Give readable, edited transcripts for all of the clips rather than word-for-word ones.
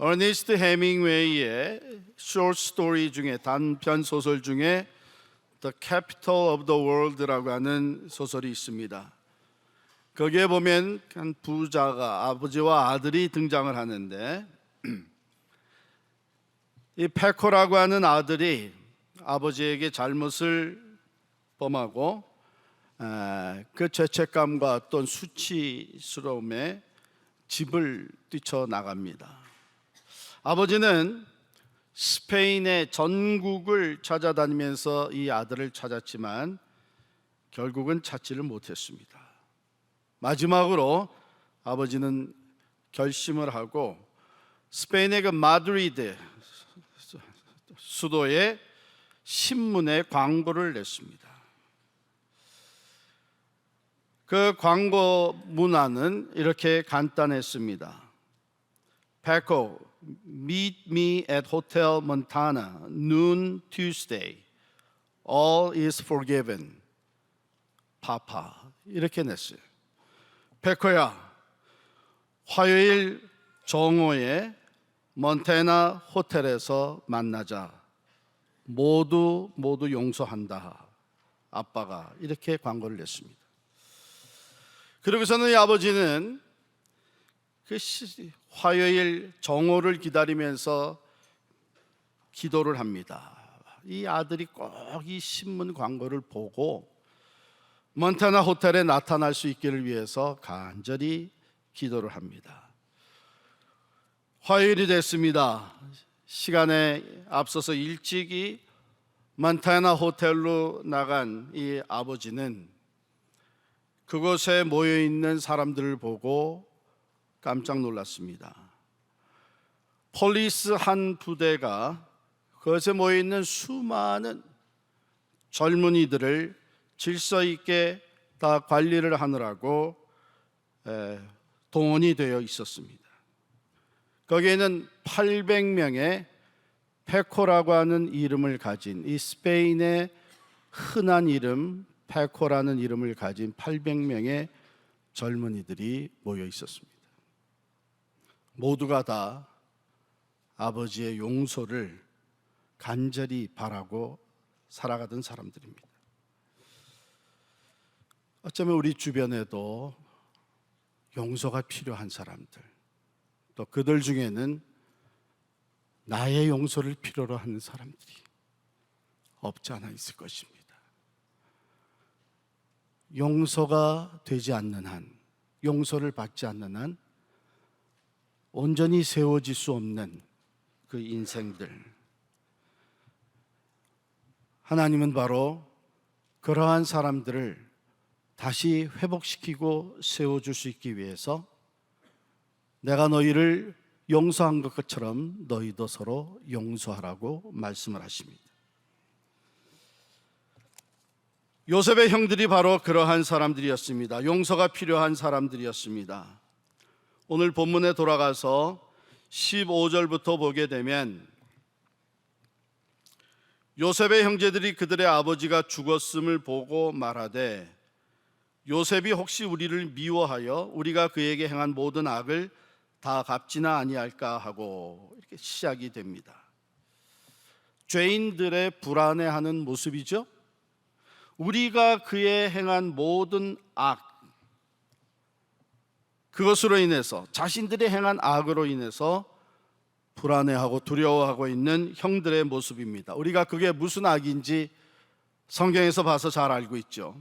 어니스트 해밍웨이의 short story 중에 단편 소설 중에 The Capital of the World라고 하는 소설이 있습니다. 거기에 보면 한 부자가 아버지와 아들이 등장을 하는데 이 페코라고 하는 아들이 아버지에게 잘못을 범하고 그 죄책감과 어떤 수치스러움에 집을 뛰쳐나갑니다. 아버지는 스페인의 전국을 찾아다니면서 이 아들을 찾았지만 결국은 찾지를 못했습니다. 마지막으로 아버지는 결심을 하고 스페인의 그 마드리드 수도의 신문에 광고를 냈습니다. 그 광고 문안은 이렇게 간단했습니다. Paco, meet me at Hotel Montana, noon Tuesday. All is forgiven. Papa. 이렇게 냈어요. 페코야, 화요일 정오에 몬타나 호텔에서 만나자. 모두 용서한다. 아빠가 이렇게 광고를 냈습니다. 그러고서는 이 아버지는 그 화요일 정오를 기다리면서 기도를 합니다. 이 아들이 꼭 이 신문 광고를 보고 몬타나 호텔에 나타날 수 있기를 위해서 간절히 기도를 합니다. 화요일이 됐습니다. 시간에 앞서서 일찍이 몬타나 호텔로 나간 이 아버지는 그곳에 모여있는 사람들을 보고 깜짝 놀랐습니다. 폴리스 한 부대가 그것에 모여있는 수많은 젊은이들을 질서 있게 다 관리를 하느라고 동원이 되어 있었습니다. 거기에는 800명의 페코라고 하는 이름을 가진 이 스페인의 흔한 이름 페코라는 이름을 가진 800명의 젊은이들이 모여 있었습니다. 모두가 다 아버지의 용서를 간절히 바라고 살아가던 사람들입니다. 어쩌면 우리 주변에도 용서가 필요한 사람들, 또 그들 중에는 나의 용서를 필요로 하는 사람들이 없지 않아 있을 것입니다. 용서가 되지 않는 한, 용서를 받지 않는 한 온전히 세워질 수 없는 그 인생들, 하나님은 바로 그러한 사람들을 다시 회복시키고 세워줄 수 있기 위해서 내가 너희를 용서한 것처럼 너희도 서로 용서하라고 말씀을 하십니다. 요셉의 형들이 바로 그러한 사람들이었습니다. 용서가 필요한 사람들이었습니다. 오늘 본문에 돌아가서 15절부터 보게 되면 요셉의 형제들이 그들의 아버지가 죽었음을 보고 말하되 요셉이 혹시 우리를 미워하여 우리가 그에게 행한 모든 악을 다 갚지나 아니할까 하고 이렇게 시작이 됩니다. 죄인들의 불안해하는 모습이죠. 우리가 그에 행한 모든 악, 그것으로 인해서 자신들이 행한 악으로 인해서 불안해하고 두려워하고 있는 형들의 모습입니다. 우리가 그게 무슨 악인지 성경에서 봐서 잘 알고 있죠.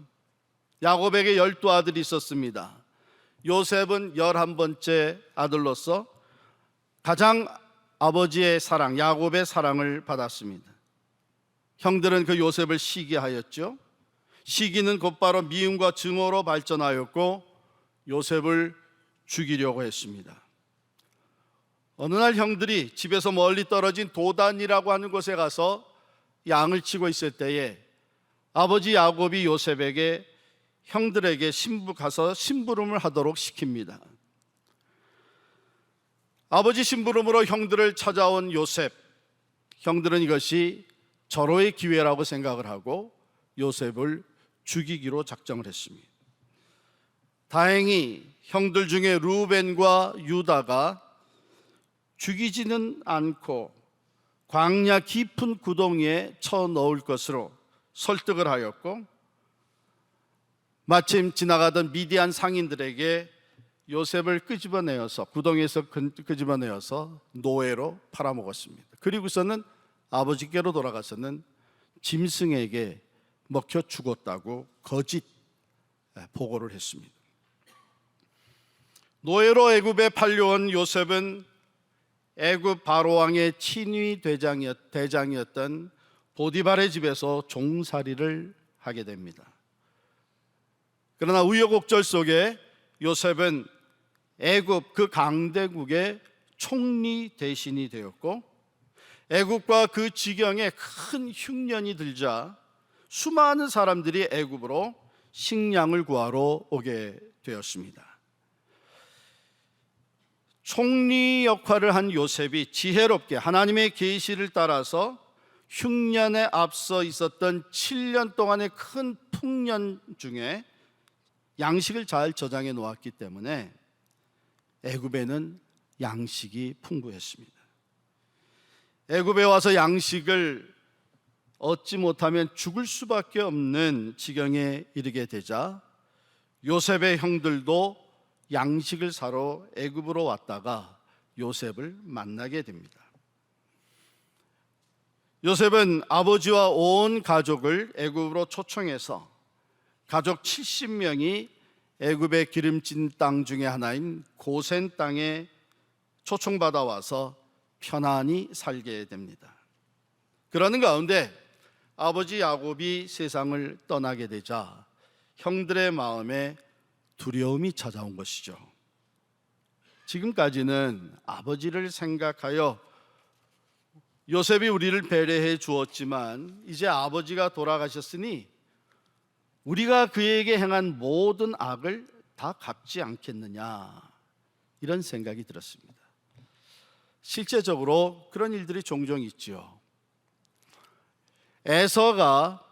야곱에게 12아들이 있었습니다. 요셉은 11번째 아들로서 가장 아버지의 사랑, 야곱의 사랑을 받았습니다. 형들은 그 요셉을 시기하였죠. 시기는 곧바로 미움과 증오로 발전하였고 요셉을 죽이려고 했습니다. 어느 날 형들이 집에서 멀리 떨어진 도단이라고 하는 곳에 가서 양을 치고 있을 때에 아버지 야곱이 요셉에게 형들에게 가서 심부름을 하도록 시킵니다. 아버지 심부름으로 형들을 찾아온 요셉, 형들은 이것이 절호의 기회라고 생각을 하고 요셉을 죽이기로 작정을 했습니다. 다행히 형들 중에 루벤과 유다가 죽이지는 않고 광야 깊은 구덩이에 쳐넣을 것으로 설득을 하였고, 마침 지나가던 미디안 상인들에게 요셉을 끄집어내어서 구덩이에서 끄집어내어서 노예로 팔아먹었습니다. 그리고서는 아버지께로 돌아가서는 짐승에게 먹혀 죽었다고 거짓 보고를 했습니다. 노예로 애굽에 팔려온 요셉은 애굽 바로왕의 친위 대장이었던 보디발의 집에서 종살이를 하게 됩니다. 그러나 우여곡절 속에 요셉은 애굽 그 강대국의 총리 대신이 되었고, 애굽과 그 지경에 큰 흉년이 들자 수많은 사람들이 애굽으로 식량을 구하러 오게 되었습니다. 총리 역할을 한 요셉이 지혜롭게 하나님의 계시를 따라서 흉년에 앞서 있었던 7년 동안의 큰 풍년 중에 양식을 잘 저장해 놓았기 때문에 애굽에는 양식이 풍부했습니다. 애굽에 와서 양식을 얻지 못하면 죽을 수밖에 없는 지경에 이르게 되자 요셉의 형들도 양식을 사러 애굽으로 왔다가 요셉을 만나게 됩니다. 요셉은 아버지와 온 가족을 애굽으로 초청해서 가족 70명이 애굽의 기름진 땅 중에 하나인 고센 땅에 초청받아 와서 편안히 살게 됩니다. 그러는 가운데 아버지 야곱이 세상을 떠나게 되자 형들의 마음에 두려움이 찾아온 것이죠. 지금까지는 아버지를 생각하여 요셉이 우리를 배려해 주었지만 이제 아버지가 돌아가셨으니 우리가 그에게 행한 모든 악을 다 갚지 않겠느냐, 이런 생각이 들었습니다. 실제적으로 그런 일들이 종종 있죠. 에서가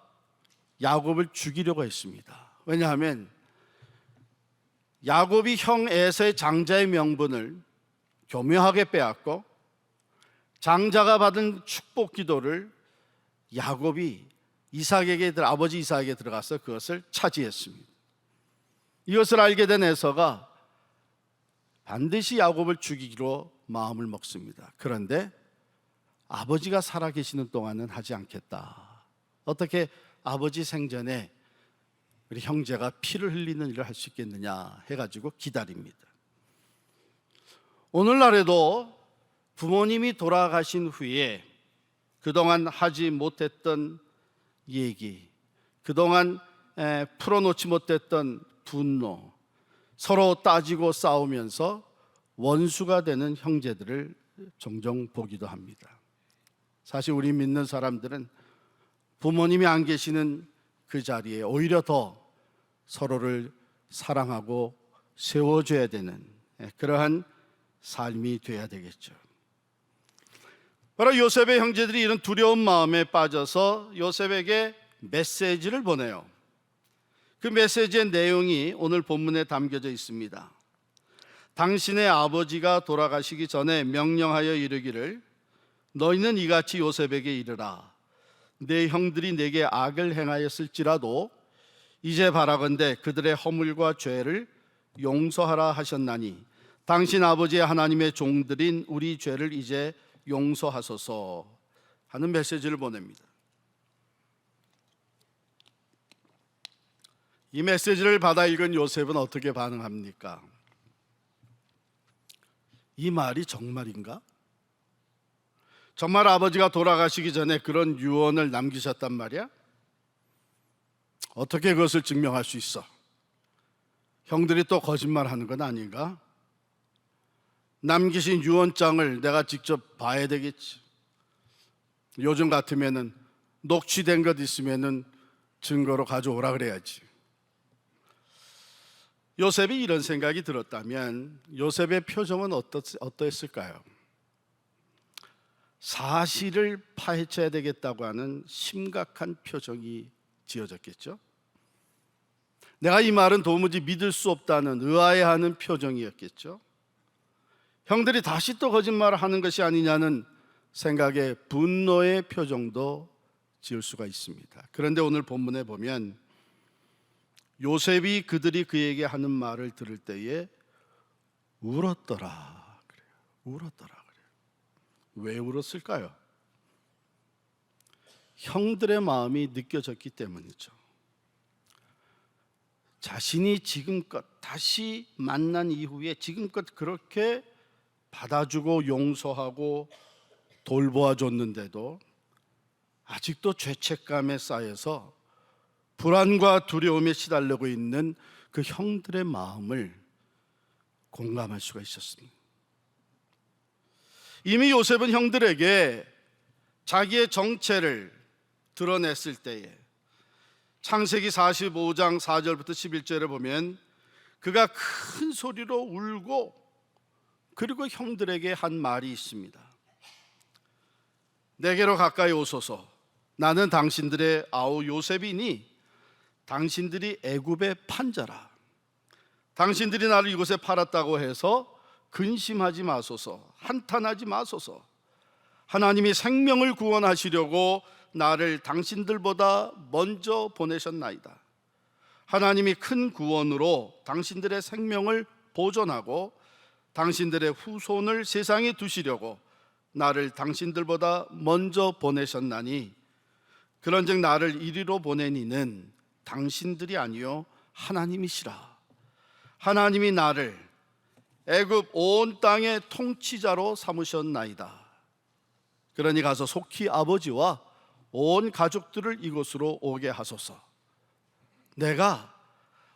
야곱을 죽이려고 했습니다. 왜냐하면 야곱이 형 에서의 장자의 명분을 교묘하게 빼앗고 장자가 받은 축복 기도를 야곱이 아버지 이삭에게 들어가서 그것을 차지했습니다. 이것을 알게 된 에서가 반드시 야곱을 죽이기로 마음을 먹습니다. 그런데 아버지가 살아계시는 동안은 하지 않겠다. 어떻게 아버지 생전에 우리 형제가 피를 흘리는 일을 할 수 있겠느냐 해가지고 기다립니다. 오늘날에도 부모님이 돌아가신 후에 그동안 하지 못했던 얘기, 그동안 풀어놓지 못했던 분노, 서로 따지고 싸우면서 원수가 되는 형제들을 종종 보기도 합니다. 사실 우리 믿는 사람들은 부모님이 안 계시는 그 자리에 오히려 더 서로를 사랑하고 세워줘야 되는 그러한 삶이 되어야 되겠죠. 바로 요셉의 형제들이 이런 두려운 마음에 빠져서 요셉에게 메시지를 보내요. 그 메시지의 내용이 오늘 본문에 담겨져 있습니다. 당신의 아버지가 돌아가시기 전에 명령하여 이르기를 너희는 이같이 요셉에게 이르라. 내 형들이 내게 악을 행하였을지라도 이제 바라건대 그들의 허물과 죄를 용서하라 하셨나니 당신 아버지의 하나님의 종들인 우리 죄를 이제 용서하소서 하는 메시지를 보냅니다. 이 메시지를 받아 읽은 요셉은 어떻게 반응합니까? 이 말이 정말인가? 정말 아버지가 돌아가시기 전에 그런 유언을 남기셨단 말이야? 어떻게 그것을 증명할 수 있어? 형들이 또 거짓말하는 건 아닌가? 남기신 유언장을 내가 직접 봐야 되겠지. 요즘 같으면은 녹취된 것 있으면은 증거로 가져오라 그래야지. 요셉이 이런 생각이 들었다면 요셉의 표정은 어떠했을까요? 사실을 파헤쳐야 되겠다고 하는 심각한 표정이 지어졌겠죠. 내가 이 말은 도무지 믿을 수 없다는 의아해하는 표정이었겠죠. 형들이 다시 또 거짓말을 하는 것이 아니냐는 생각에 분노의 표정도 지을 수가 있습니다. 그런데 오늘 본문에 보면 요셉이 그들이 그에게 하는 말을 들을 때에 울었더라 그래요. 울었더라 그래요. 왜 울었을까요? 형들의 마음이 느껴졌기 때문이죠. 자신이 지금껏 다시 만난 이후에 지금껏 그렇게 받아주고 용서하고 돌보아줬는데도 아직도 죄책감에 쌓여서 불안과 두려움에 시달리고 있는 그 형들의 마음을 공감할 수가 있었습니다. 이미 요셉은 형들에게 자기의 정체를 드러냈을 때에 창세기 45장 4절부터 11절에 보면 그가 큰 소리로 울고 그리고 형들에게 한 말이 있습니다. 내게로 가까이 오소서. 나는 당신들의 아우 요셉이니 당신들이 애굽의 판자라. 당신들이 나를 이곳에 팔았다고 해서 근심하지 마소서. 한탄하지 마소서. 하나님이 생명을 구원하시려고 나를 당신들보다 먼저 보내셨나이다. 하나님이 큰 구원으로 당신들의 생명을 보존하고 당신들의 후손을 세상에 두시려고 나를 당신들보다 먼저 보내셨나니 그런즉 나를 이리로 보낸 이는 당신들이 아니요 하나님이시라. 하나님이 나를 애굽 온 땅의 통치자로 삼으셨나이다. 그러니 가서 속히 아버지와 온 가족들을 이곳으로 오게 하소서. 내가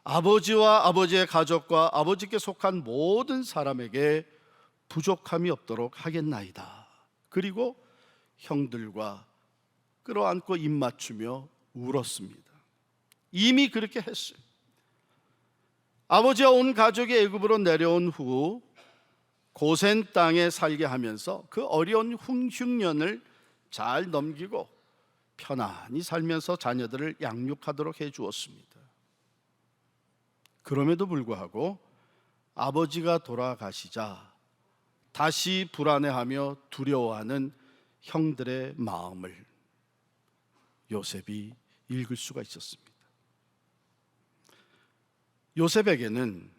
아버지와 아버지의 가족과 아버지께 속한 모든 사람에게 부족함이 없도록 하겠나이다. 그리고 형들과 끌어안고 입 맞추며 울었습니다. 이미 그렇게 했어요. 아버지와 온 가족이 애굽으로 내려온 후 고센 땅에 살게 하면서 그 어려운 흉년을 잘 넘기고 편안히 살면서 자녀들을 양육하도록 해 주었습니다. 그럼에도 불구하고 아버지가 돌아가시자 다시 불안해하며 두려워하는 형들의 마음을 요셉이 읽을 수가 있었습니다. 요셉에게는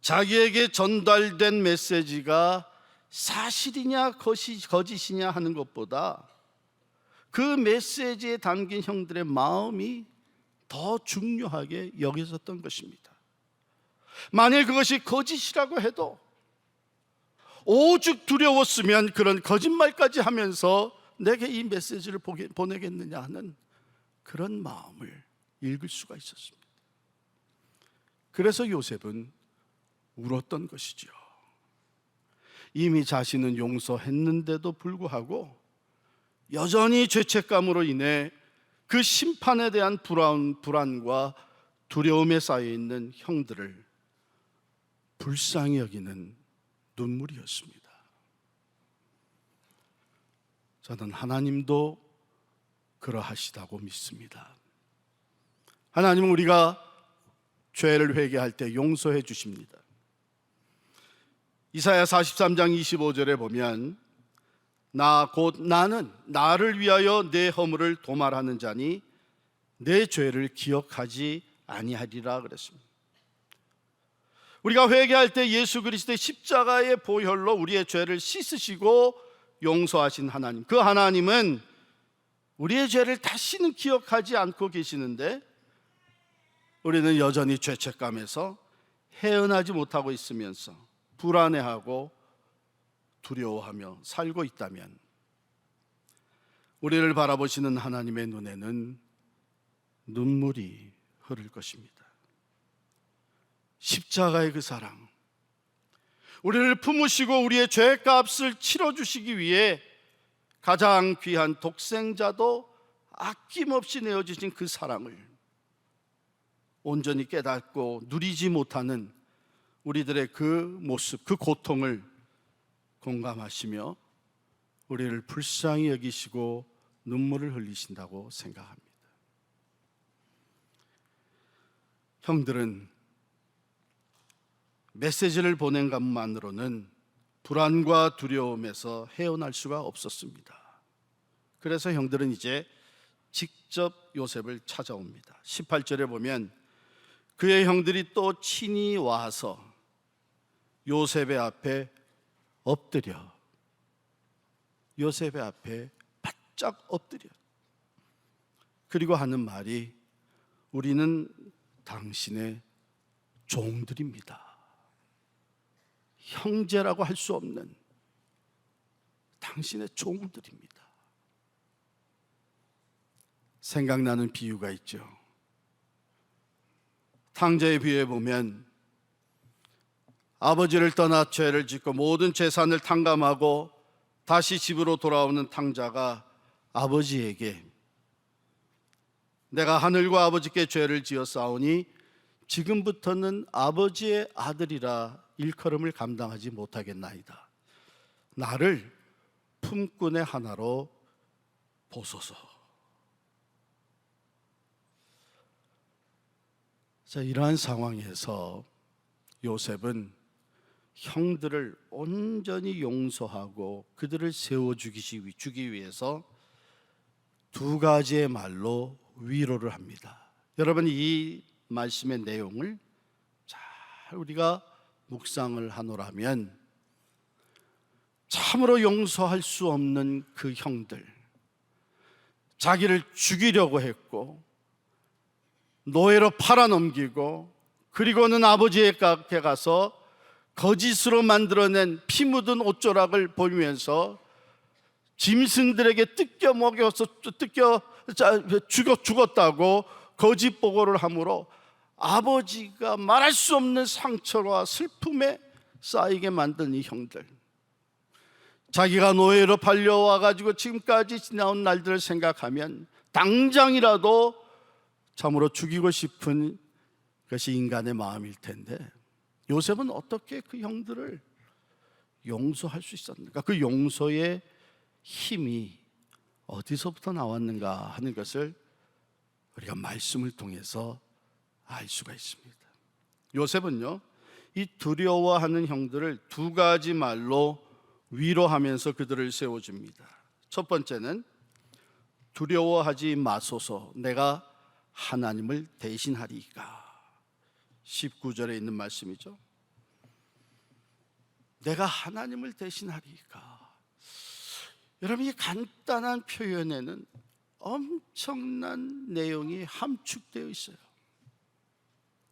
자기에게 전달된 메시지가 사실이냐 거짓이냐 하는 것보다 그 메시지에 담긴 형들의 마음이 더 중요하게 여겨졌던 것입니다. 만일 그것이 거짓이라고 해도 오죽 두려웠으면 그런 거짓말까지 하면서 내게 이 메시지를 보내겠느냐 하는 그런 마음을 읽을 수가 있었습니다. 그래서 요셉은 울었던 것이죠. 이미 자신은 용서했는데도 불구하고 여전히 죄책감으로 인해 그 심판에 대한 불안과 두려움에 쌓여있는 형들을 불쌍히 여기는 눈물이었습니다. 저는 하나님도 그러하시다고 믿습니다. 하나님은 우리가 죄를 회개할 때 용서해 주십니다. 이사야 43장 25절에 보면 나는 나를 위하여 내 허물을 도말하는 자니 내 죄를 기억하지 아니하리라 그랬습니다. 우리가 회개할 때 예수 그리스도의 십자가의 보혈로 우리의 죄를 씻으시고 용서하신 하나님, 그 하나님은 우리의 죄를 다시는 기억하지 않고 계시는데 우리는 여전히 죄책감에서 헤어나지 못하고 있으면서 불안해하고 두려워하며 살고 있다면 우리를 바라보시는 하나님의 눈에는 눈물이 흐를 것입니다. 십자가의 그 사랑, 우리를 품으시고 우리의 죄값을 치러주시기 위해 가장 귀한 독생자도 아낌없이 내어주신 그 사랑을 온전히 깨닫고 누리지 못하는 우리들의 그 모습, 그 고통을 공감하시며 우리를 불쌍히 여기시고 눈물을 흘리신다고 생각합니다. 형들은 메시지를 보낸 것만으로는 불안과 두려움에서 헤어날 수가 없었습니다. 그래서 형들은 이제 직접 요셉을 찾아옵니다. 18절에 보면 그의 형들이 또 친히 와서 요셉의 앞에 엎드려, 요셉의 앞에 바짝 엎드려, 그리고 하는 말이 우리는 당신의 종들입니다. 형제라고 할 수 없는 당신의 종들입니다. 생각나는 비유가 있죠. 탕자의 비유에 보면 아버지를 떠나 죄를 짓고 모든 재산을 탕감하고 다시 집으로 돌아오는 탕자가 아버지에게 내가 하늘과 아버지께 죄를 지었사오니 지금부터는 아버지의 아들이라 일컬음을 감당하지 못하겠나이다. 나를 품꾼의 하나로 보소서. 자, 이러한 상황에서 요셉은 형들을 온전히 용서하고 그들을 세워주기 위해서 두 가지의 말로 위로를 합니다. 여러분, 이 말씀의 내용을 잘 우리가 묵상을 하노라면 참으로 용서할 수 없는 그 형들, 자기를 죽이려고 했고 노예로 팔아넘기고 그리고는 아버지에게 가서 거짓으로 만들어낸 피 묻은 옷조락을 보면서 짐승들에게 뜯겨 먹여서 죽었다고 거짓 보고를 함으로 아버지가 말할 수 없는 상처와 슬픔에 쌓이게 만든 이 형들, 자기가 노예로 팔려와 가지고 지금까지 지나온 날들을 생각하면 당장이라도 참으로 죽이고 싶은 것이 인간의 마음일 텐데 요셉은 어떻게 그 형들을 용서할 수 있었는가? 그 용서의 힘이 어디서부터 나왔는가 하는 것을 우리가 말씀을 통해서 알 수가 있습니다. 요셉은요, 이 두려워하는 형들을 두 가지 말로 위로하면서 그들을 세워줍니다. 첫 번째는 두려워하지 마소서, 내가 하나님을 대신하리이까. 19절에 있는 말씀이죠. 내가 하나님을 대신하리이까. 여러분, 이 간단한 표현에는 엄청난 내용이 함축되어 있어요.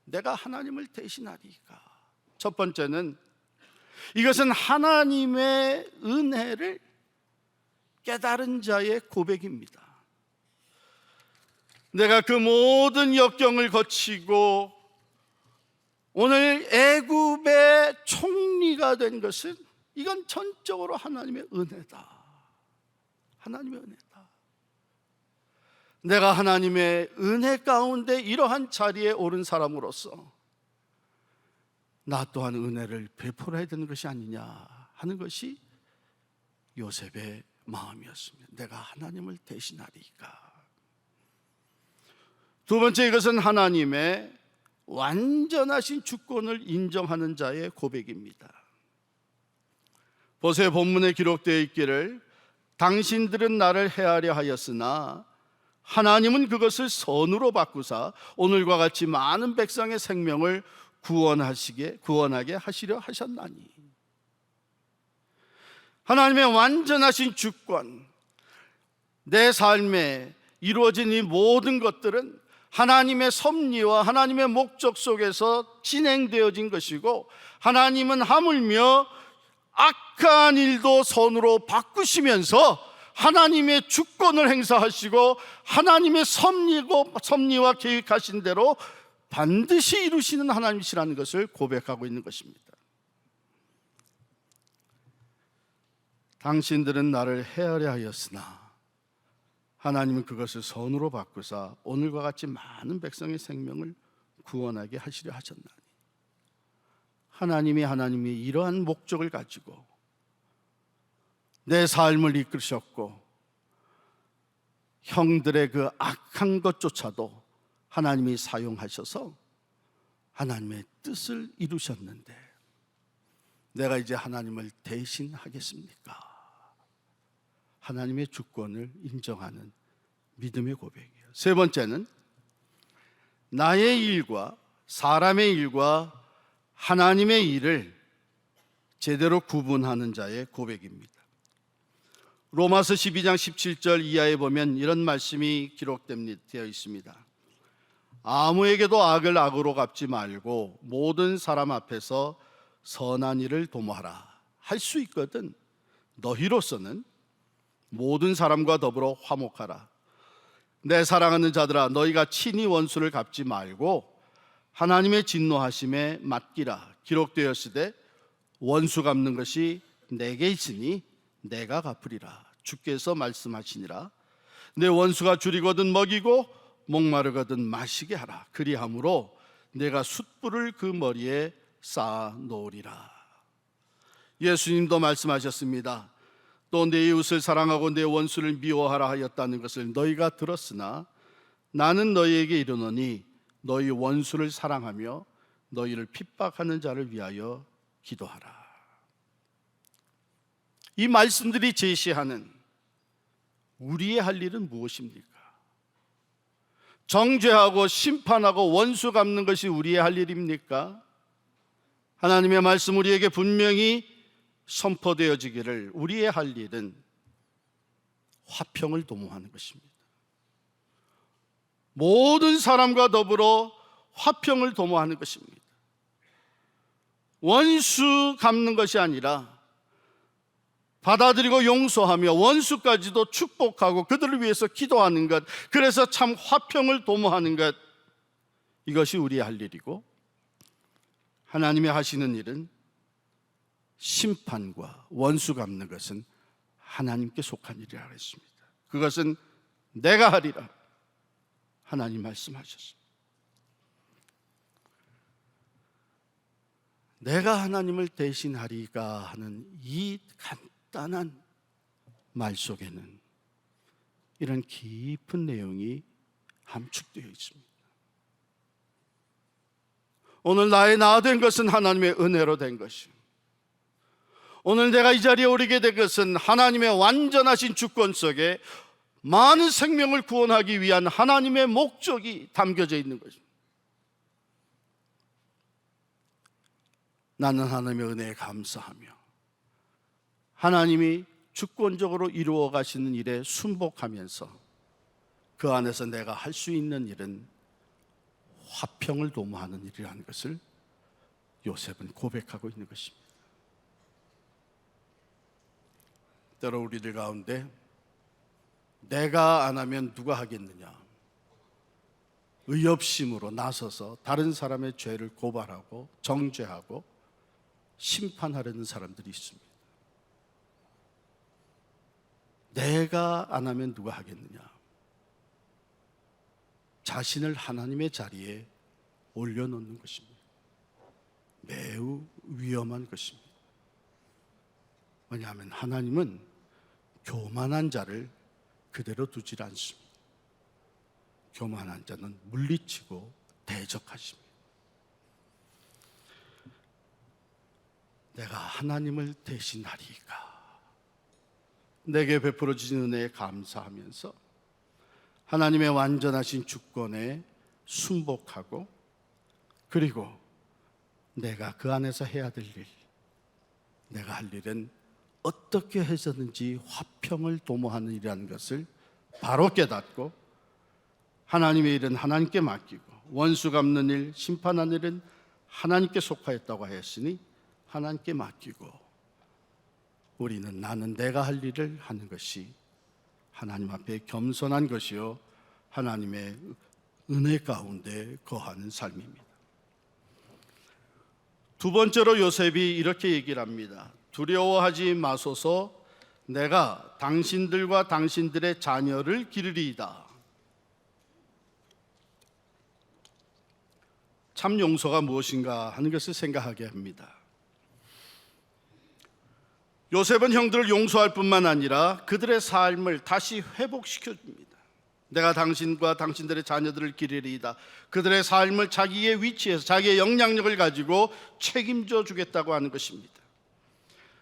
내가 하나님을 대신하리이까. 첫 번째는 이것은 하나님의 은혜를 깨달은 자의 고백입니다. 내가 그 모든 역경을 거치고 오늘 애굽의 총리가 된 것은 이건 전적으로 하나님의 은혜다. 하나님의 은혜다. 내가 하나님의 은혜 가운데 이러한 자리에 오른 사람으로서 나 또한 은혜를 베풀어야 되는 것이 아니냐 하는 것이 요셉의 마음이었습니다. 내가 하나님을 대신하리이까. 두 번째, 이것은 하나님의 완전하신 주권을 인정하는 자의 고백입니다. 보세요, 본문에 기록되어 있기를 당신들은 나를 해하려 하였으나 하나님은 그것을 선으로 바꾸사 오늘과 같이 많은 백성의 생명을 구원하게 하시려 하셨나니. 하나님의 완전하신 주권, 내 삶에 이루어진 이 모든 것들은 하나님의 섭리와 하나님의 목적 속에서 진행되어진 것이고, 하나님은 하물며 악한 일도 선으로 바꾸시면서 하나님의 주권을 행사하시고 하나님의 섭리와 계획하신 대로 반드시 이루시는 하나님이시라는 것을 고백하고 있는 것입니다. 당신들은 나를 헤아려 하였으나 하나님은 그것을 선으로 바꾸사 오늘과 같이 많은 백성의 생명을 구원하게 하시려 하셨나니. 하나님이 이러한 목적을 가지고 내 삶을 이끄셨고 형들의 그 악한 것조차도 하나님이 사용하셔서 하나님의 뜻을 이루셨는데, 내가 이제 하나님을 대신하겠습니까? 하나님의 주권을 인정하는 믿음의 고백이에요. 세 번째는 나의 일과 사람의 일과 하나님의 일을 제대로 구분하는 자의 고백입니다. 로마서 12장 17절 이하에 보면 이런 말씀이 기록되어 있습니다. 아무에게도 악을 악으로 갚지 말고 모든 사람 앞에서 선한 일을 도모하라. 할 수 있거든. 너희로서는 모든 사람과 더불어 화목하라. 내 사랑하는 자들아, 너희가 친히 원수를 갚지 말고 하나님의 진노하심에 맡기라. 기록되었으되 원수 갚는 것이 내게 있으니 내가 갚으리라. 주께서 말씀하시니라. 내 원수가 줄이거든 먹이고 목마르거든 마시게 하라. 그리함으로 내가 숯불을 그 머리에 쌓아 놓으리라. 예수님도 말씀하셨습니다. 또 내 이웃을 사랑하고 내 원수를 미워하라 하였다는 것을 너희가 들었으나 나는 너희에게 이르노니 너희 원수를 사랑하며 너희를 핍박하는 자를 위하여 기도하라. 이 말씀들이 제시하는 우리의 할 일은 무엇입니까? 정죄하고 심판하고 원수 갚는 것이 우리의 할 일입니까? 하나님의 말씀 우리에게 분명히 선포되어지기를 우리의 할 일은 화평을 도모하는 것입니다. 모든 사람과 더불어 화평을 도모하는 것입니다. 원수 갚는 것이 아니라 받아들이고 용서하며 원수까지도 축복하고 그들을 위해서 기도하는 것, 그래서 참 화평을 도모하는 것, 이것이 우리의 할 일이고, 하나님이 하시는 일은 심판과 원수 갚는 것은 하나님께 속한 일이라 했습니다. 그것은 내가 하리라 하나님 말씀하셨습니다. 내가 하나님을 대신하리가 하는 이 간단한 말 속에는 이런 깊은 내용이 함축되어 있습니다. 오늘 나의 나 된 것은 하나님의 은혜로 된 것입니다. 오늘 내가 이 자리에 오르게 된 것은 하나님의 완전하신 주권 속에 많은 생명을 구원하기 위한 하나님의 목적이 담겨져 있는 것입니다. 나는 하나님의 은혜에 감사하며 하나님이 주권적으로 이루어 가시는 일에 순복하면서 그 안에서 내가 할 수 있는 일은 화평을 도모하는 일이라는 것을 요셉은 고백하고 있는 것입니다. 때로 우리들 가운데 내가 안 하면 누가 하겠느냐, 의협심으로 나서서 다른 사람의 죄를 고발하고 정죄하고 심판하려는 사람들이 있습니다. 내가 안 하면 누가 하겠느냐, 자신을 하나님의 자리에 올려놓는 것입니다. 매우 위험한 것입니다. 왜냐하면 하나님은 교만한 자를 그대로 두질 않습니다. 교만한 자는 물리치고 대적하십니다. 내가 하나님을 대신하리까, 내게 베풀어 주신 은혜에 감사하면서 하나님의 완전하신 주권에 순복하고, 그리고 내가 그 안에서 해야 될 일, 내가 할 일은 어떻게 해서든지 화평을 도모하는 일이라는 것을 바로 깨닫고, 하나님의 일은 하나님께 맡기고 원수 갚는 일, 심판하는 일은 하나님께 속하였다고 하였으니 하나님께 맡기고, 우리는 나는 내가 할 일을 하는 것이 하나님 앞에 겸손한 것이요 하나님의 은혜 가운데 거하는 삶입니다. 두 번째로 요셉이 이렇게 얘기를 합니다. 두려워하지 마소서, 내가 당신들과 당신들의 자녀를 기르리이다. 참 용서가 무엇인가 하는 것을 생각하게 합니다. 요셉은 형들을 용서할 뿐만 아니라 그들의 삶을 다시 회복시켜 줍니다. 내가 당신과 당신들의 자녀들을 기르리이다. 그들의 삶을 자기의 위치에서 자기의 영향력을 가지고 책임져 주겠다고 하는 것입니다.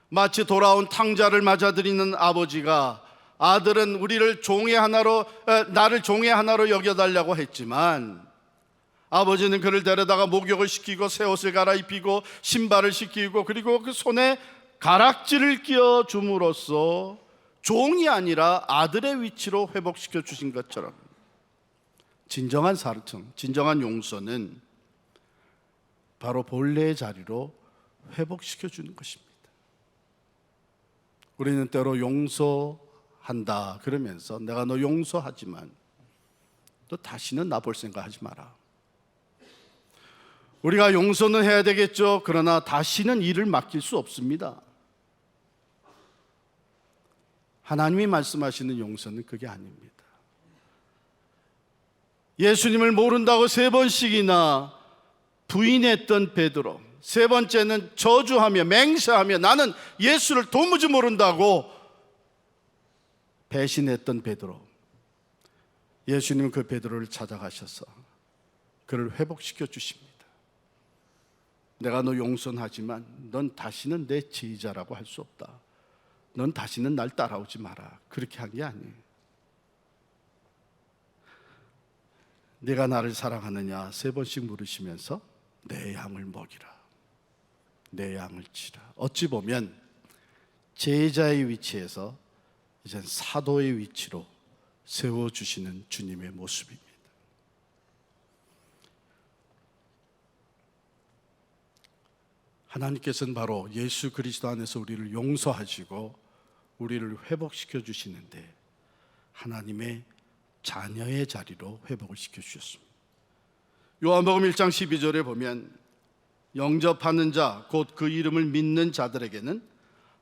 마치 돌아온 탕자를 맞아들이는 아버지가 아들은 우리를 나를 종의 하나로 여겨달라고 했지만 아버지는 그를 데려다가 목욕을 시키고 새 옷을 갈아입히고 신발을 시키고 그리고 그 손에 가락지를 끼워 줌으로써 종이 아니라 아들의 위치로 회복시켜 주신 것처럼 진정한 사랑, 진정한 용서는 바로 본래의 자리로 회복시켜 주는 것입니다. 우리는 때로 용서한다 그러면서 내가 너 용서하지만 너 다시는 나 볼 생각하지 마라. 우리가 용서는 해야 되겠죠. 그러나 다시는 일을 맡길 수 없습니다. 하나님이 말씀하시는 용서는 그게 아닙니다. 예수님을 모른다고 3번씩이나 부인했던 베드로, 3번째는 저주하며 맹세하며 나는 예수를 도무지 모른다고 배신했던 베드로. 예수님은 그 베드로를 찾아가셔서 그를 회복시켜 주십니다. 내가 너 용서하지만 넌 다시는 내 제자라고 할 수 없다. 넌 다시는 날 따라오지 마라. 그렇게 한 게 아니에요. 네가 나를 사랑하느냐 3번씩 물으시면서 내 양을 먹이라, 내 양을 치라. 어찌 보면 제자의 위치에서 이젠 사도의 위치로 세워주시는 주님의 모습입니다. 하나님께서는 바로 예수 그리스도 안에서 우리를 용서하시고 우리를 회복시켜 주시는데 하나님의 자녀의 자리로 회복을 시켜 주셨습니다. 요한복음 1장 12절에 보면 영접하는 자 곧 그 이름을 믿는 자들에게는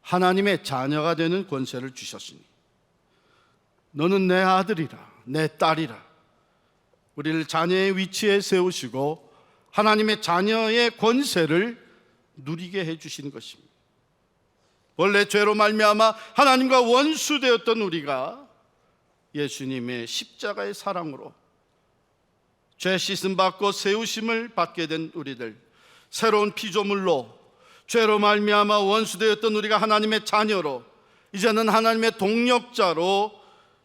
하나님의 자녀가 되는 권세를 주셨으니 너는 내 아들이라 내 딸이라. 우리를 자녀의 위치에 세우시고 하나님의 자녀의 권세를 누리게 해주시는 것입니다. 원래 죄로 말미암아 하나님과 원수되었던 우리가 예수님의 십자가의 사랑으로 죄 씻음 받고 세우심을 받게 된 우리들, 새로운 피조물로 죄로 말미암아 원수되었던 우리가 하나님의 자녀로 이제는 하나님의 동력자로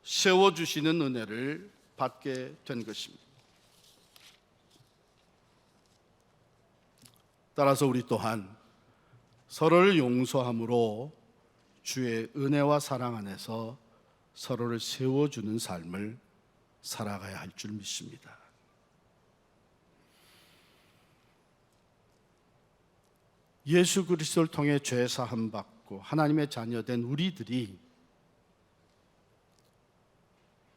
세워주시는 은혜를 받게 된 것입니다. 따라서 우리 또한 서로를 용서함으로 주의 은혜와 사랑 안에서 서로를 세워주는 삶을 살아가야 할 줄 믿습니다. 예수 그리스도를 통해 죄 사함 받고 하나님의 자녀된 우리들이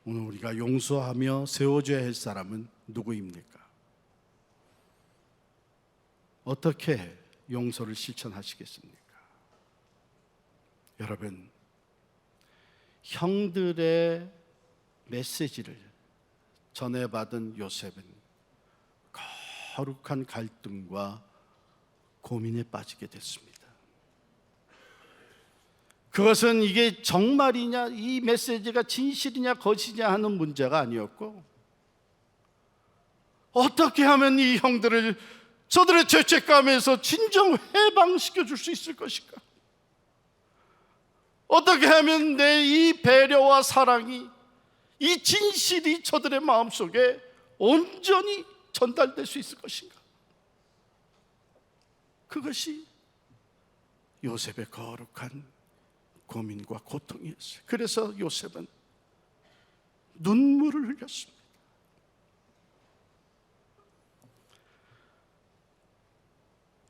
오늘 우리가 용서하며 세워줘야 할 사람은 누구입니까? 어떻게 용서를 실천하시겠습니까? 여러분, 형들의 메시지를 전해받은 요셉은 거룩한 갈등과 고민에 빠지게 됐습니다. 그것은 이게 정말이냐, 이 메시지가 진실이냐 거짓이냐 하는 문제가 아니었고, 어떻게 하면 이 형들을 저들의 죄책감에서 진정 해방시켜 줄 수 있을 것인가? 어떻게 하면 내 이 배려와 사랑이, 이 진실이 저들의 마음속에 온전히 전달될 수 있을 것인가? 그것이 요셉의 거룩한 고민과 고통이었어요. 그래서 요셉은 눈물을 흘렸습니다.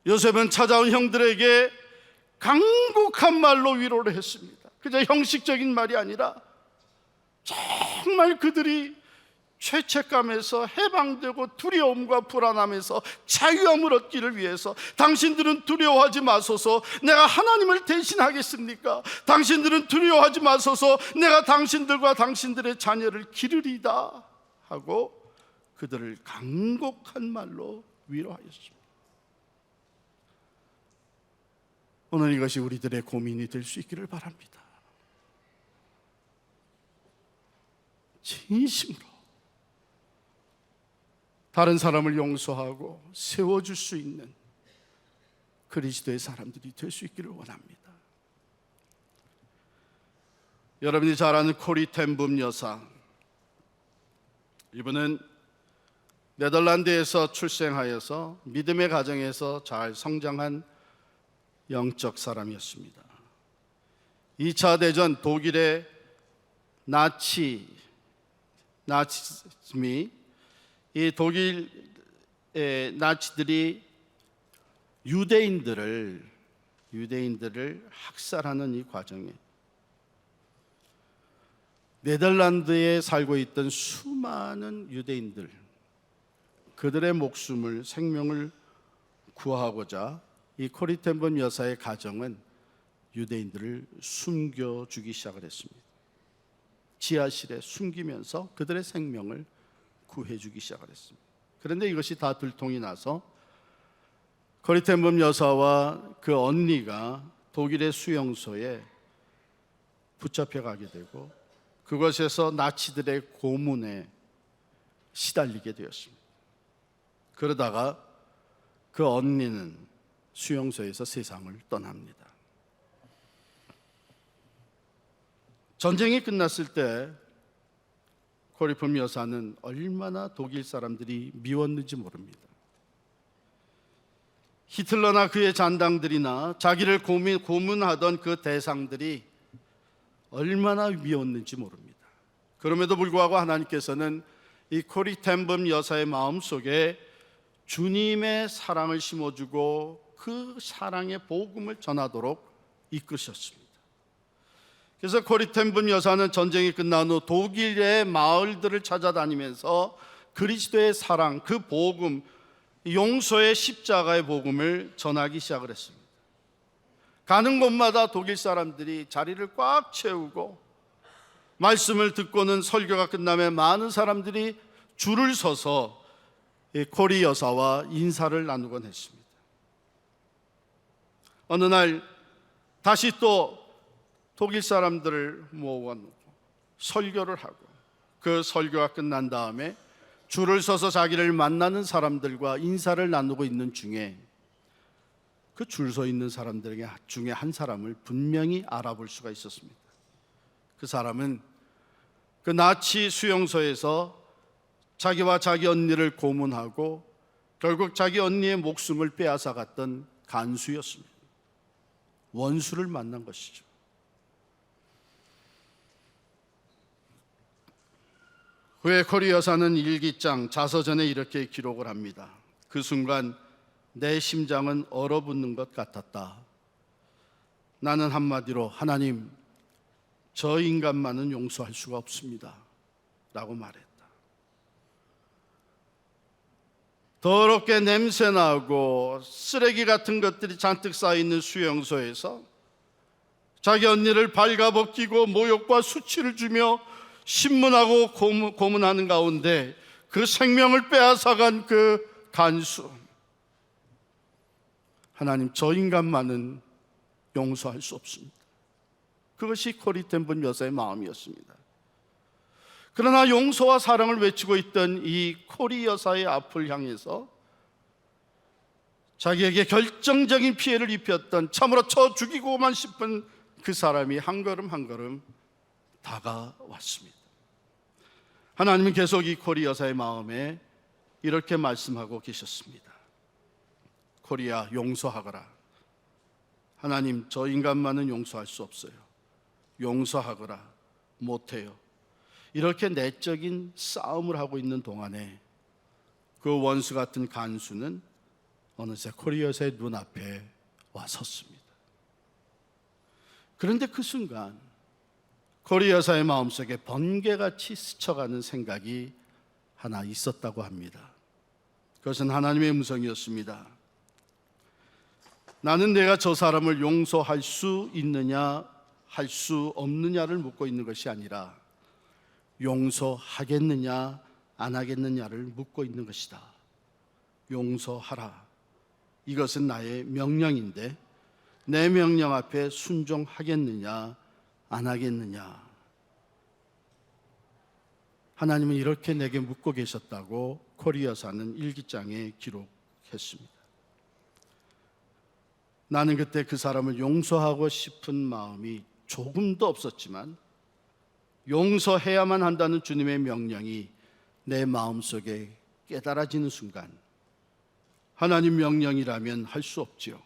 요셉은 찾아온 형들에게 간곡한 말로 위로를 했습니다. 그저 형식적인 말이 아니라 정말 그들이 죄책감에서 해방되고 두려움과 불안함에서 자유함을 얻기를 위해서 당신들은 두려워하지 마소서, 내가 하나님을 대신하겠습니까? 당신들은 두려워하지 마소서, 내가 당신들과 당신들의 자녀를 기르리다 하고 그들을 간곡한 말로 위로하였습니다. 오늘 이것이 우리들의 고민이 될 수 있기를 바랍니다. 진심으로 다른 사람을 용서하고 세워줄 수 있는 그리스도의 사람들이 될 수 있기를 원합니다. 여러분이 잘 아는 코리 텐붐 여사, 이분은 네덜란드에서 출생하여서 믿음의 가정에서 잘 성장한 영적 사람이었습니다. 2차 대전 독일의 나치즘이 이 독일의 나치들이 유대인들을 학살하는 이 과정에 네덜란드에 살고 있던 수많은 유대인들, 그들의 목숨을, 생명을 구하고자 이 코리 텐붐 여사의 가정은 유대인들을 숨겨주기 시작을 했습니다. 지하실에 숨기면서 그들의 생명을 구해주기 시작을 했습니다. 그런데 이것이 다 들통이 나서 코리 텐붐 여사와 그 언니가 독일의 수용소에 붙잡혀가게 되고 그것에서 나치들의 고문에 시달리게 되었습니다. 그러다가 그 언니는 수용소에서 세상을 떠납니다. 전쟁이 끝났을 때 코리 텐붐 여사는 얼마나 독일 사람들이 미웠는지 모릅니다. 히틀러나 그의 잔당들이나 자기를 고문하던 그 대상들이 얼마나 미웠는지 모릅니다. 그럼에도 불구하고 하나님께서는 이 코리 텐붐 여사의 마음속에 주님의 사랑을 심어주고 그 사랑의 복음을 전하도록 이끄셨습니다. 그래서 코리 텐붐 여사는 전쟁이 끝난 후 독일의 마을들을 찾아다니면서 그리스도의 사랑, 그 복음, 용서의 십자가의 복음을 전하기 시작을 했습니다. 가는 곳마다 독일 사람들이 자리를 꽉 채우고 말씀을 듣고는 설교가 끝나면 많은 사람들이 줄을 서서 코리 여사와 인사를 나누곤 했습니다. 어느 날 다시 또 독일 사람들을 모아놓고 설교를 하고 그 설교가 끝난 다음에 줄을 서서 자기를 만나는 사람들과 인사를 나누고 있는 중에 그 줄 서 있는 사람들 중에 한 사람을 분명히 알아볼 수가 있었습니다. 그 사람은 그 나치 수용소에서 자기와 자기 언니를 고문하고 결국 자기 언니의 목숨을 빼앗아갔던 간수였습니다. 원수를 만난 것이죠. 후에 코리 여사는 일기장 자서전에 이렇게 기록을 합니다. 그 순간 내 심장은 얼어붙는 것 같았다. 나는 한마디로 하나님, 저 인간만은 용서할 수가 없습니다 라고 말했다. 더럽게 냄새나고 쓰레기 같은 것들이 잔뜩 쌓여있는 수용소에서 자기 언니를 발가벗기고 모욕과 수치를 주며 신문하고 고문하는 가운데 그 생명을 빼앗아간 그 간수, 하나님, 저 인간만은 용서할 수 없습니다. 그것이 코리 텐붐 여사의 마음이었습니다. 그러나 용서와 사랑을 외치고 있던 이 코리 여사의 앞을 향해서 자기에게 결정적인 피해를 입혔던, 참으로 쳐 죽이고만 싶은 그 사람이 한 걸음 한 걸음 다가왔습니다. 하나님은 계속 이 코리 여사의 마음에 이렇게 말씀하고 계셨습니다. 코리야, 용서하거라. 하나님, 저 인간만은 용서할 수 없어요. 용서하거라. 못해요. 이렇게 내적인 싸움을 하고 있는 동안에 그 원수 같은 간수는 어느새 코리 여사의 눈앞에 와 섰습니다. 그런데 그 순간 코리 여사의 마음속에 번개같이 스쳐가는 생각이 하나 있었다고 합니다. 그것은 하나님의 음성이었습니다. 나는 내가 저 사람을 용서할 수 있느냐 할 수 없느냐를 묻고 있는 것이 아니라 용서하겠느냐 안 하겠느냐를 묻고 있는 것이다. 용서하라. 이것은 나의 명령인데 내 명령 앞에 순종하겠느냐 안 하겠느냐. 하나님은 이렇게 내게 묻고 계셨다고 코리 여사는 일기장에 기록했습니다. 나는 그때 그 사람을 용서하고 싶은 마음이 조금도 없었지만 용서해야만 한다는 주님의 명령이 내 마음속에 깨달아지는 순간, 하나님 명령이라면 할 수 없지요.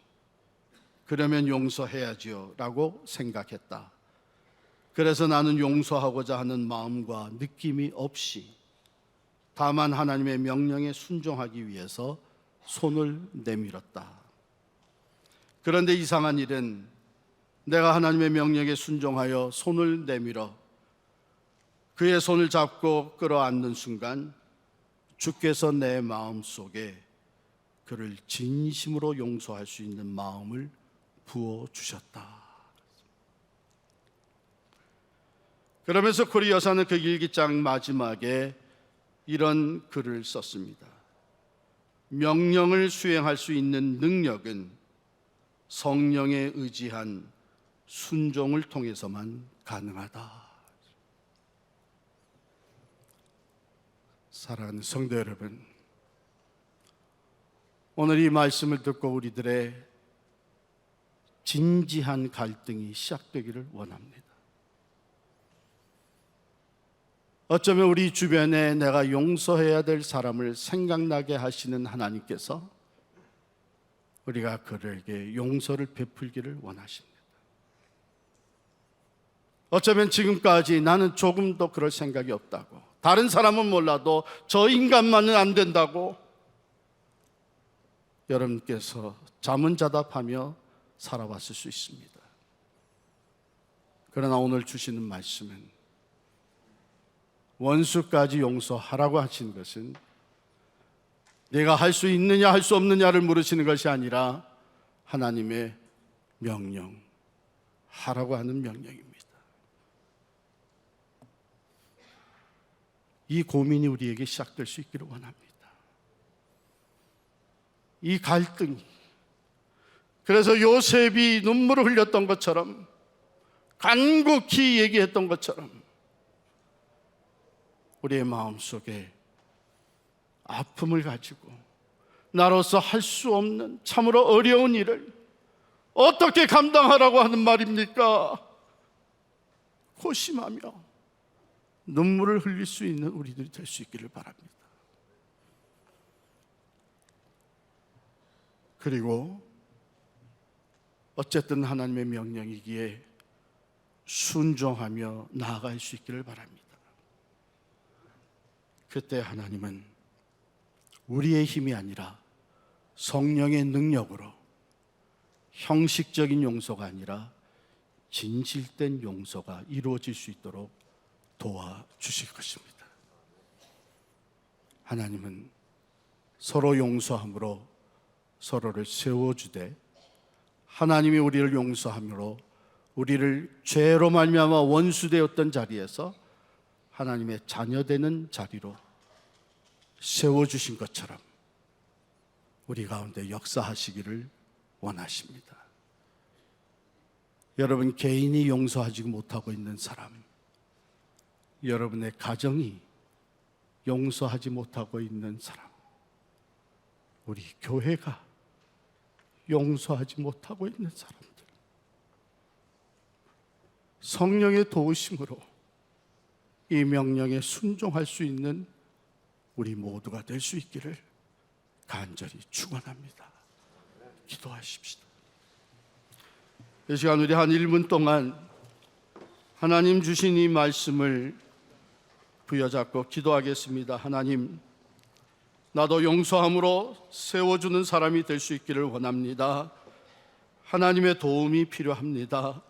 그러면 용서해야지요 라고 생각했다. 그래서 나는 용서하고자 하는 마음과 느낌이 없이 다만 하나님의 명령에 순종하기 위해서 손을 내밀었다. 그런데 이상한 일은 내가 하나님의 명령에 순종하여 손을 내밀어 그의 손을 잡고 끌어안는 순간 주께서 내 마음속에 그를 진심으로 용서할 수 있는 마음을 부어주셨다. 그러면서 코리 여사는 그 일기장 마지막에 이런 글을 썼습니다. 명령을 수행할 수 있는 능력은 성령에 의지한 순종을 통해서만 가능하다. 사랑하는 성도 여러분, 오늘 이 말씀을 듣고 우리들의 진지한 갈등이 시작되기를 원합니다. 어쩌면 우리 주변에 내가 용서해야 될 사람을 생각나게 하시는 하나님께서 우리가 그에게 용서를 베풀기를 원하십니다. 어쩌면 지금까지 나는 조금도 그럴 생각이 없다고, 다른 사람은 몰라도 저 인간만은 안 된다고 여러분께서 자문자답하며 살아왔을 수 있습니다. 그러나 오늘 주시는 말씀은 원수까지 용서하라고 하신 것은 내가 할 수 있느냐 할 수 없느냐를 물으시는 것이 아니라 하나님의 명령, 하라고 하는 명령입니다. 이 고민이 우리에게 시작될 수 있기를 원합니다. 이 갈등이, 그래서 요셉이 눈물을 흘렸던 것처럼, 간곡히 얘기했던 것처럼 우리의 마음속에 아픔을 가지고 나로서 할 수 없는 참으로 어려운 일을 어떻게 감당하라고 하는 말입니까? 고심하며 눈물을 흘릴 수 있는 우리들이 될 수 있기를 바랍니다. 그리고 어쨌든 하나님의 명령이기에 순종하며 나아갈 수 있기를 바랍니다. 그때 하나님은 우리의 힘이 아니라 성령의 능력으로 형식적인 용서가 아니라 진실된 용서가 이루어질 수 있도록 도와주실 것입니다. 하나님은 서로 용서함으로 서로를 세워주되, 하나님이 우리를 용서함으로 우리를 죄로 말미암아 원수되었던 자리에서 하나님의 자녀되는 자리로 세워주신 것처럼 우리 가운데 역사하시기를 원하십니다. 여러분 개인이 용서하지 못하고 있는 사람, 여러분의 가정이 용서하지 못하고 있는 사람, 우리 교회가 용서하지 못하고 있는 사람들, 성령의 도우심으로 이 명령에 순종할 수 있는 우리 모두가 될 수 있기를 간절히 축원합니다. 기도하십시다. 이 시간 우리 한 1분 동안 하나님 주신 이 말씀을 부여잡고 기도하겠습니다. 하나님, 나도 용서함으로 세워주는 사람이 될 수 있기를 원합니다. 하나님의 도움이 필요합니다.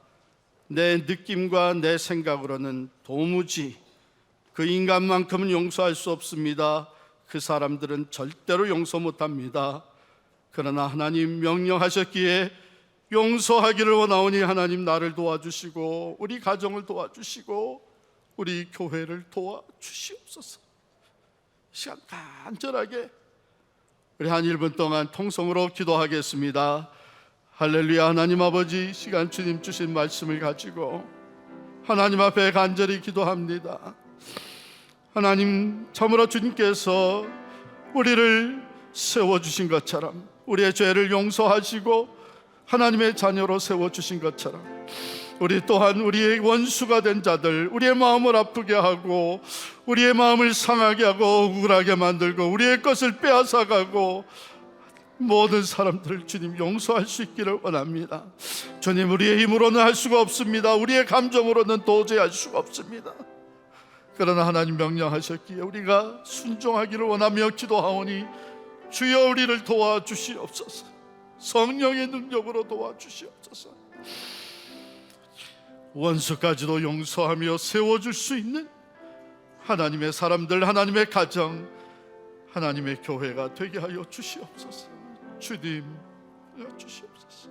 내 느낌과 내 생각으로는 도무지 그 인간만큼은 용서할 수 없습니다. 그 사람들은 절대로 용서 못합니다. 그러나 하나님 명령하셨기에 용서하기를 원하오니 하나님 나를 도와주시고 우리 가정을 도와주시고 우리 교회를 도와주시옵소서. 시간 간절하게 우리 한 1분 동안 통성으로 기도하겠습니다. 할렐루야. 하나님 아버지, 시간 주님 주신 말씀을 가지고 하나님 앞에 간절히 기도합니다. 하나님, 참으로 주님께서 우리를 세워주신 것처럼, 우리의 죄를 용서하시고 하나님의 자녀로 세워주신 것처럼 우리 또한 우리의 원수가 된 자들, 우리의 마음을 아프게 하고 우리의 마음을 상하게 하고 억울하게 만들고 우리의 것을 빼앗아가고 모든 사람들을 주님 용서할 수 있기를 원합니다. 주님, 우리의 힘으로는 할 수가 없습니다. 우리의 감정으로는 도저히 할 수가 없습니다. 그러나 하나님 명령하셨기에 우리가 순종하기를 원하며 기도하오니 주여 우리를 도와주시옵소서. 성령의 능력으로 도와주시옵소서. 원수까지도 용서하며 세워줄 수 있는 하나님의 사람들, 하나님의 가정, 하나님의 교회가 되게 하여 주시옵소서. 주님 주시옵소서.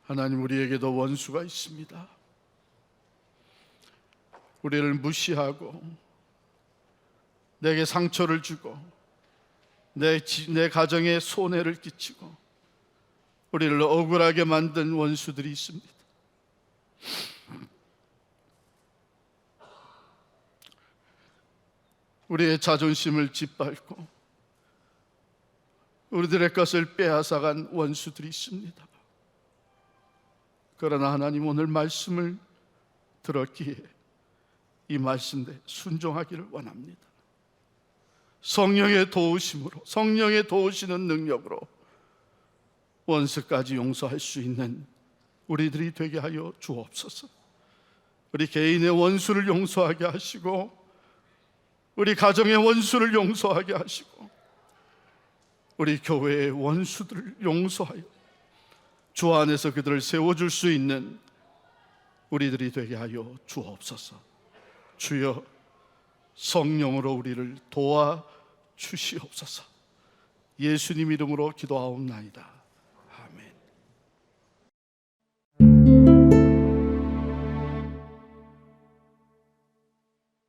하나님, 우리에게도 원수가 있습니다. 우리를 무시하고 내게 상처를 주고 내 가정에 손해를 끼치고 우리를 억울하게 만든 원수들이 있습니다. 우리의 자존심을 짓밟고 우리들의 것을 빼앗아간 원수들이 있습니다. 그러나 하나님, 오늘 말씀을 들었기에 이 말씀에 순종하기를 원합니다. 성령의 도우심으로, 성령의 도우시는 능력으로 원수까지 용서할 수 있는 우리들이 되게 하여 주옵소서. 우리 개인의 원수를 용서하게 하시고 우리 가정의 원수를 용서하게 하시고 우리 교회의 원수들을 용서하여 주 안에서 그들을 세워줄 수 있는 우리들이 되게 하여 주옵소서. 주여, 성령으로 우리를 도와주시옵소서. 예수님 이름으로 기도하옵나이다.